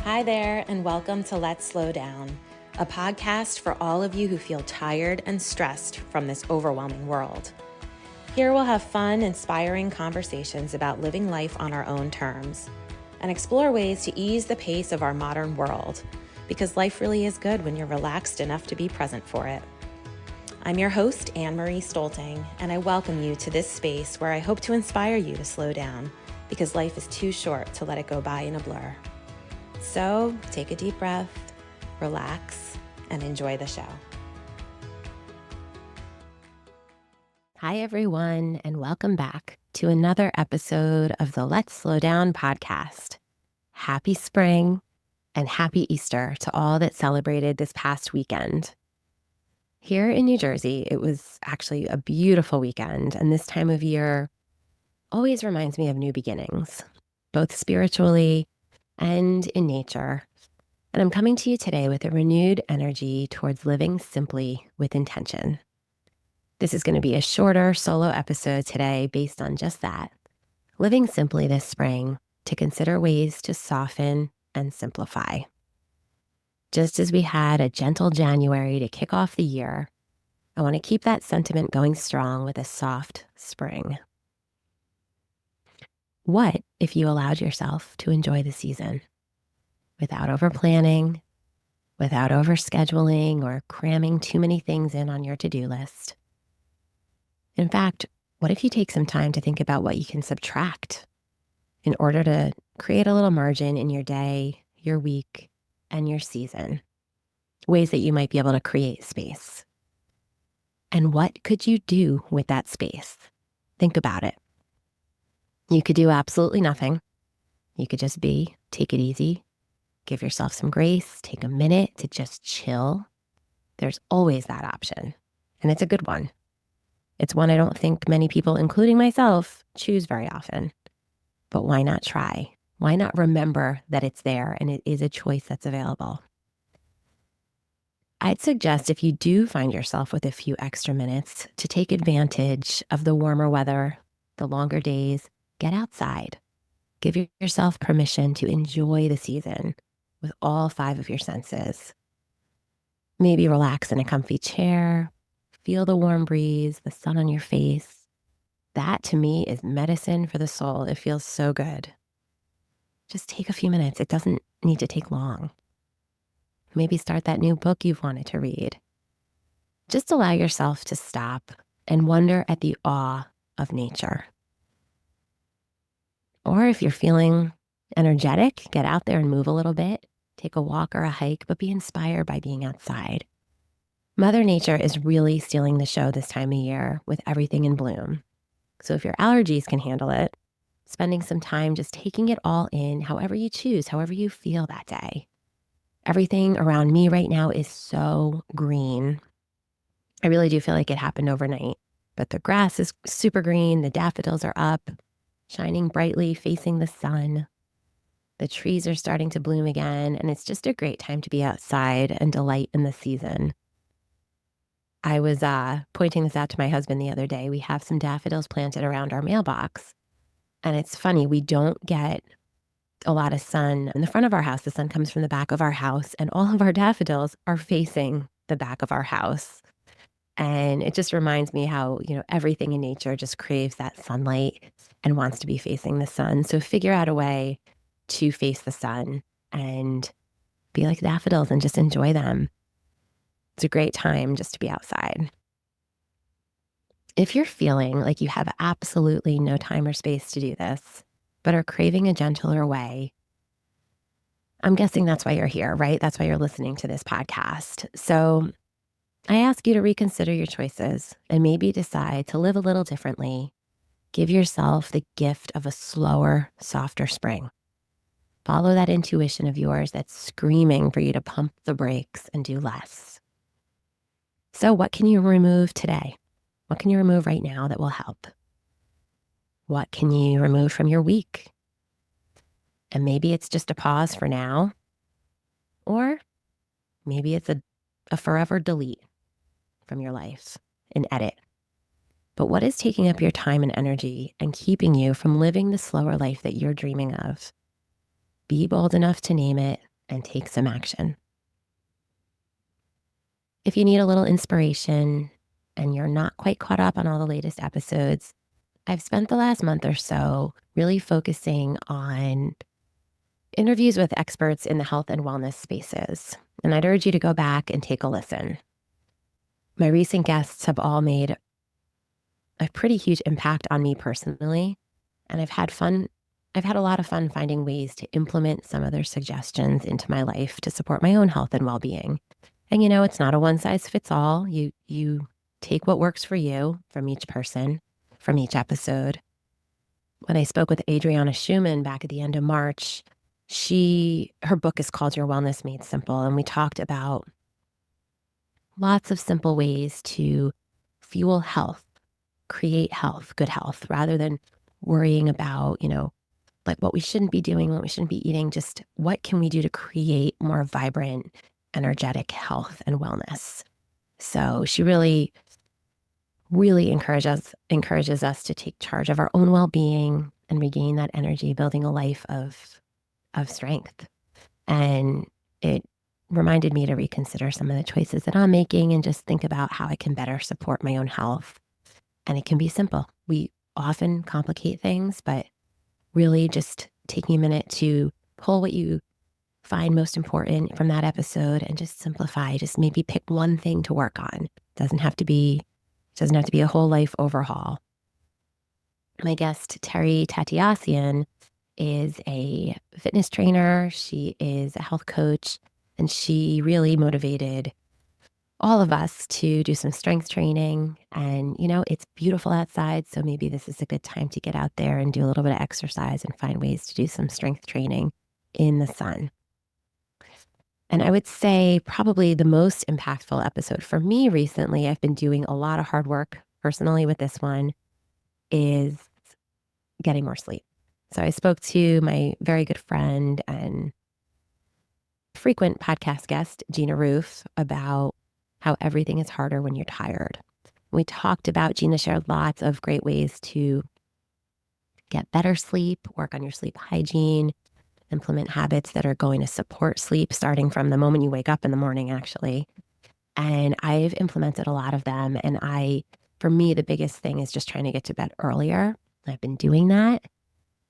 Hi there, and welcome to Let's Slow Down, a podcast for all of you who feel tired and stressed from this overwhelming world. Here we'll have fun, inspiring conversations about living life on our own terms and explore ways to ease the pace of our modern world, because life really is good when you're relaxed enough to be present for it. I'm your host, Annemarie Stolting, and I welcome you to this space where I hope to inspire you to slow down, because life is too short to let it go by in a blur. So take a deep breath, relax, and enjoy the show. Hi, everyone, and welcome back to another episode of the Let's Slow Down podcast. Happy spring and happy Easter to all that celebrated this past weekend. Here in New Jersey, it was actually a beautiful weekend, and this time of year always reminds me of new beginnings, both spiritually and in nature. And I'm coming to you today with a renewed energy towards living simply with intention. This is going to be a shorter solo episode today based on just that, living simply this spring to consider ways to soften and simplify. Just as we had a gentle January to kick off the year, I want to keep that sentiment going strong with a soft spring. What if you allowed yourself to enjoy the season without overplanning, without overscheduling or cramming too many things in on your to-do list? In fact, what if you take some time to think about what you can subtract in order to create a little margin in your day, your week, and your season? Ways that you might be able to create space. And what could you do with that space? Think about it. You could do absolutely nothing. You could just be, take it easy, give yourself some grace, take a minute to just chill. There's always that option, and it's a good one. It's one I don't think many people, including myself, choose very often. But why not try? Why not remember that it's there and it is a choice that's available? I'd suggest, if you do find yourself with a few extra minutes, to take advantage of the warmer weather, the longer days. Get outside. Give yourself permission to enjoy the season with all 5 of your senses. Maybe relax in a comfy chair. Feel the warm breeze, the sun on your face. That, to me, is medicine for the soul. It feels so good. Just take a few minutes. It doesn't need to take long. Maybe start that new book you've wanted to read. Just allow yourself to stop and wonder at the awe of nature. Or if you're feeling energetic, get out there and move a little bit. Take a walk or a hike, but be inspired by being outside. Mother Nature is really stealing the show this time of year with everything in bloom. So if your allergies can handle it, spending some time just taking it all in, however you choose, however you feel that day. Everything around me right now is so green. I really do feel like it happened overnight. But the grass is super green, the daffodils are up, shining brightly, facing the sun. The trees are starting to bloom again, and it's just a great time to be outside and delight in the season. I was pointing this out to my husband the other day. We have some daffodils planted around our mailbox. And it's funny, we don't get a lot of sun in the front of our house. The sun comes from the back of our house, and all of our daffodils are facing the back of our house. And it just reminds me how, everything in nature just craves that sunlight and wants to be facing the sun. So figure out a way to face the sun and be like daffodils and just enjoy them. It's a great time just to be outside. If you're feeling like you have absolutely no time or space to do this, but are craving a gentler way, I'm guessing that's why you're here, right? That's why you're listening to this podcast. So I ask you to reconsider your choices and maybe decide to live a little differently. Give yourself the gift of a slower, softer spring. Follow that intuition of yours that's screaming for you to pump the brakes and do less. So what can you remove today? What can you remove right now that will help? What can you remove from your week? And maybe it's just a pause for now, or maybe it's a forever delete from your life, an edit. But what is taking up your time and energy and keeping you from living the slower life that you're dreaming of? Be bold enough to name it and take some action. If you need a little inspiration and you're not quite caught up on all the latest episodes, I've spent the last month or so really focusing on interviews with experts in the health and wellness spaces. And I'd urge you to go back and take a listen. My recent guests have all made a pretty huge impact on me personally. And I've had a lot of fun finding ways to implement some of their suggestions into my life to support my own health and well-being. And it's not a one size fits all. You take what works for you from each person, from each episode. When I spoke with Adriana Schumann back at the end of March, her book is called Your Wellness Made Simple. And we talked about lots of simple ways to fuel health, create health, good health, rather than worrying about, like what we shouldn't be doing, what we shouldn't be eating, just what can we do to create more vibrant, energetic health and wellness. So she really encourages us to take charge of our own well-being and regain that energy, building a life of strength. And it reminded me to reconsider some of the choices that I'm making and just think about how I can better support my own health. And it can be simple. We often complicate things, but really just taking a minute to pull what you find most important from that episode and just simplify, just maybe pick one thing to work on. Doesn't have to be a whole life overhaul. My guest, Terry Tatiassian, is a fitness trainer. She is a health coach, and she really motivated all of us to do some strength training. And, it's beautiful outside. So maybe this is a good time to get out there and do a little bit of exercise and find ways to do some strength training in the sun. And I would say probably the most impactful episode for me recently, I've been doing a lot of hard work personally with this one, is getting more sleep. So I spoke to my very good friend and frequent podcast guest, Gina Roof, about how everything is harder when you're tired. Gina shared lots of great ways to get better sleep, work on your sleep hygiene, implement habits that are going to support sleep, starting from the moment you wake up in the morning, actually. And I've implemented a lot of them. And for me, the biggest thing is just trying to get to bed earlier. I've been doing that.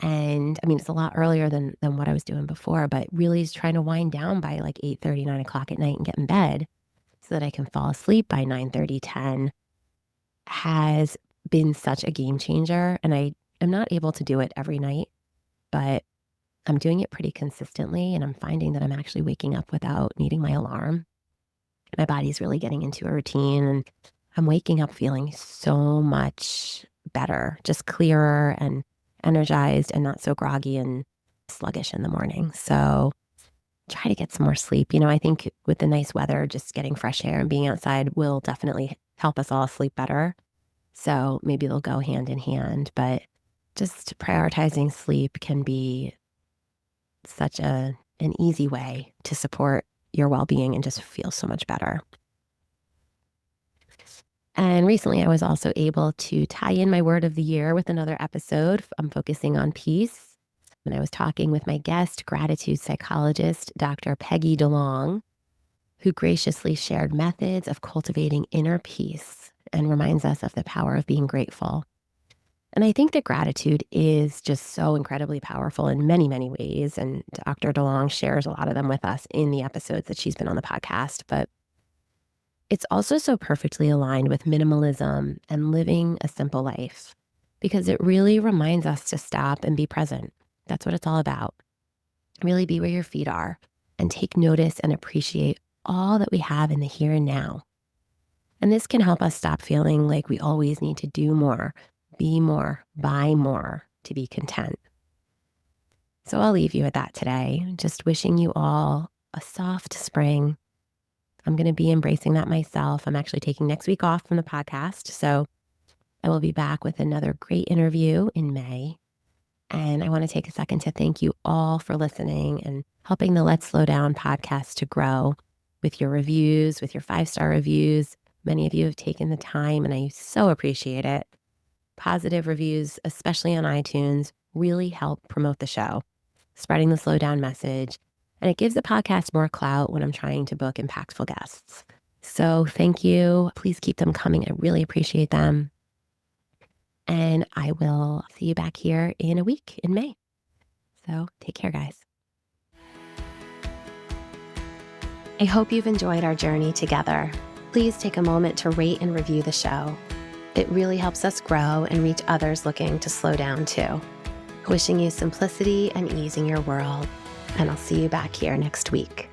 And I mean, it's a lot earlier than what I was doing before, but really is trying to wind down by like 8:30, 9 o'clock at night and get in bed so that I can fall asleep by 9:30, 10 has been such a game changer. And I am not able to do it every night, but I'm doing it pretty consistently. And I'm finding that I'm actually waking up without needing my alarm. My body's really getting into a routine, and I'm waking up feeling so much better, just clearer and energized and not so groggy and sluggish in the morning. So try to get some more sleep. I think with the nice weather, just getting fresh air and being outside will definitely help us all sleep better. So maybe they'll go hand in hand, but just prioritizing sleep can be such an easy way to support your well-being and just feel so much better. And recently I was also able to tie in my word of the year with another episode. I'm focusing on peace. And I was talking with my guest, gratitude psychologist, Dr. Peggy DeLong, who graciously shared methods of cultivating inner peace and reminds us of the power of being grateful. And I think that gratitude is just so incredibly powerful in many, many ways. And Dr. DeLong shares a lot of them with us in the episodes that she's been on the podcast. But it's also so perfectly aligned with minimalism and living a simple life, because it really reminds us to stop and be present. That's what it's all about. Really be where your feet are and take notice and appreciate all that we have in the here and now. And this can help us stop feeling like we always need to do more, be more, buy more to be content. So I'll leave you with that today. Just wishing you all a soft spring. I'm going to be embracing that myself. I'm actually taking next week off from the podcast. So I will be back with another great interview in May. And I want to take a second to thank you all for listening and helping the Let's Slow Down podcast to grow with your reviews, with your 5-star reviews. Many of you have taken the time, and I so appreciate it. Positive reviews, especially on iTunes, really help promote the show, spreading the slow down message And it gives the podcast more clout when I'm trying to book impactful guests. So thank you. Please keep them coming. I really appreciate them. And I will see you back here in a week in May. So take care, guys. I hope you've enjoyed our journey together. Please take a moment to rate and review the show. It really helps us grow and reach others looking to slow down too. Wishing you simplicity and ease in your world, and I'll see you back here next week.